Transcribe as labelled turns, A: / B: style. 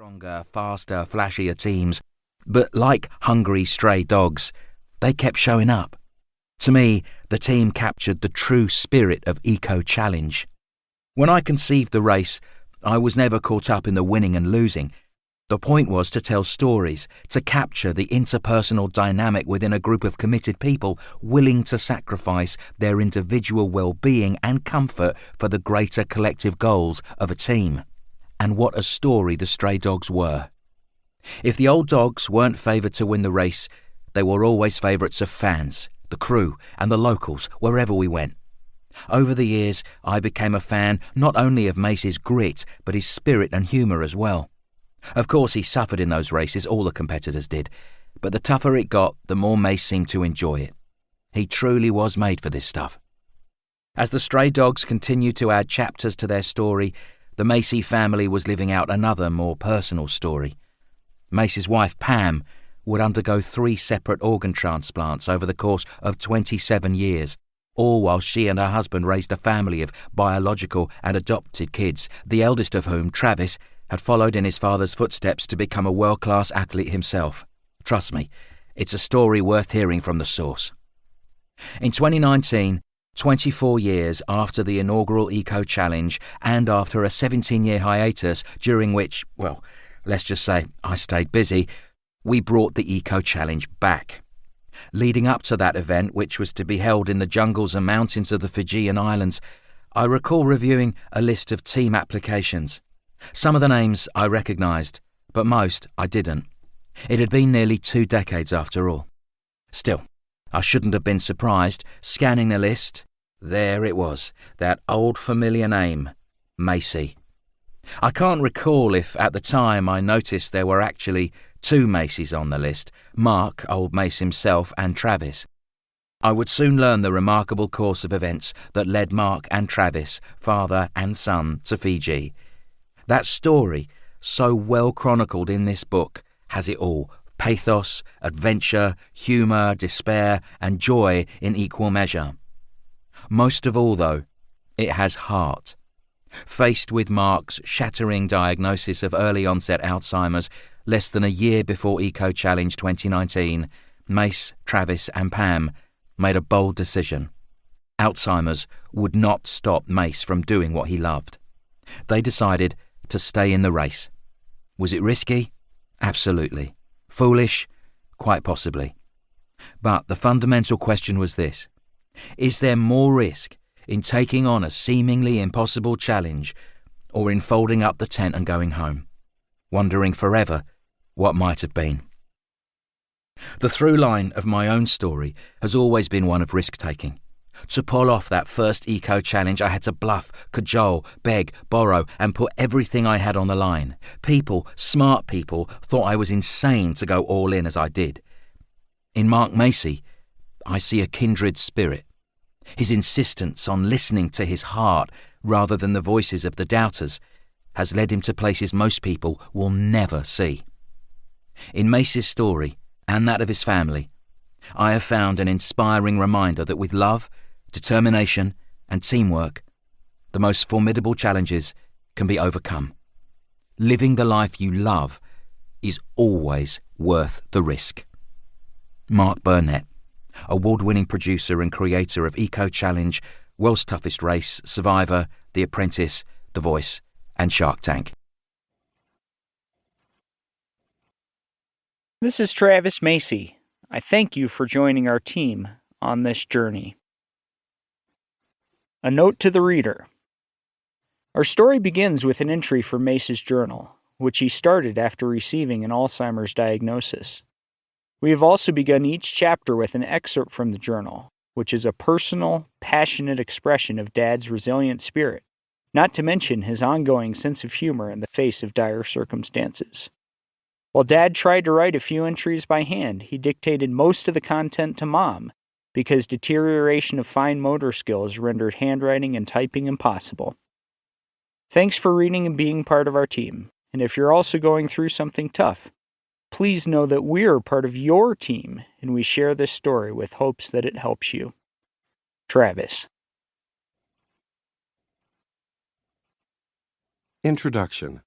A: stronger, faster, flashier teams, but like hungry stray dogs, they kept showing up. To me, the team captured the true spirit of Eco Challenge. When I conceived the race, I was never caught up in the winning and losing. The point was to tell stories, to capture the interpersonal dynamic within a group of committed people willing to sacrifice their individual well-being and comfort for the greater collective goals of a team. And what a story the stray dogs were. If the old dogs weren't favoured to win the race, they were always favourites of fans, the crew and the locals, wherever we went. Over the years, I became a fan not only of Mace's grit, but his spirit and humour as well. Of course, he suffered in those races, all the competitors did, but the tougher it got, the more Mace seemed to enjoy it. He truly was made for this stuff. As the stray dogs continued to add chapters to their story, the Macy family was living out another, more personal story. Mace's wife, Pam, would undergo 3 separate organ transplants over the course of 27 years, all while she and her husband raised a family of biological and adopted kids, the eldest of whom, Travis, had followed in his father's footsteps to become a world-class athlete himself. Trust me, it's a story worth hearing from the source. In 2019, 24 years after the inaugural Eco Challenge and after a 17-year hiatus during which, well, let's just say I stayed busy, we brought the Eco Challenge back. Leading up to that event, which was to be held in the jungles and mountains of the Fijian Islands, I recall reviewing a list of team applications. Some of the names I recognised, but most I didn't. It had been nearly 2 decades after all. Still, I shouldn't have been surprised. Scanning the list, there it was, that old familiar name, Macy. I can't recall if at the time I noticed there were actually 2 Macys on the list, Mark, old Mace himself, and Travis. I would soon learn the remarkable course of events that led Mark and Travis, father and son, to Fiji. That story, so well chronicled in this book, has it all: pathos, adventure, humour, despair, and joy in equal measure. Most of all, though, it has heart. Faced with Mark's shattering diagnosis of early-onset Alzheimer's less than a year before Eco Challenge 2019, Mace, Travis and Pam made a bold decision. Alzheimer's would not stop Mace from doing what he loved. They decided to stay in the race. Was it risky? Absolutely. Foolish? Quite possibly. But the fundamental question was this: is there more risk in taking on a seemingly impossible challenge, or in folding up the tent and going home, wondering forever what might have been? The through line of my own story has always been one of risk-taking. To pull off that first Eco Challenge, I had to bluff, cajole, beg, borrow, and put everything I had on the line. People, smart people, thought I was insane to go all in as I did. In Mark Macy, I see a kindred spirit. His insistence on listening to his heart rather than the voices of the doubters has led him to places most people will never see. In Mace's story, and that of his family, I have found an inspiring reminder that with love, determination, and teamwork, the most formidable challenges can be overcome. Living the life you love is always worth the risk. Mark Burnett, award-winning producer and creator of Eco Challenge, World's Toughest Race, Survivor, The Apprentice, The Voice, and Shark Tank.
B: This is Travis Macy. I thank you for joining our team on this journey. A note to the reader. Our story begins with an entry from Mace's journal, which he started after receiving an Alzheimer's diagnosis. We have also begun each chapter with an excerpt from the journal, which is a personal, passionate expression of Dad's resilient spirit, not to mention his ongoing sense of humor in the face of dire circumstances. While Dad tried to write a few entries by hand, he dictated most of the content to Mom, because deterioration of fine motor skills rendered handwriting and typing impossible. Thanks for reading and being part of our team, and if you're also going through something tough, please know that we're part of your team, and we share this story with hopes that it helps you. Travis.
C: Introduction.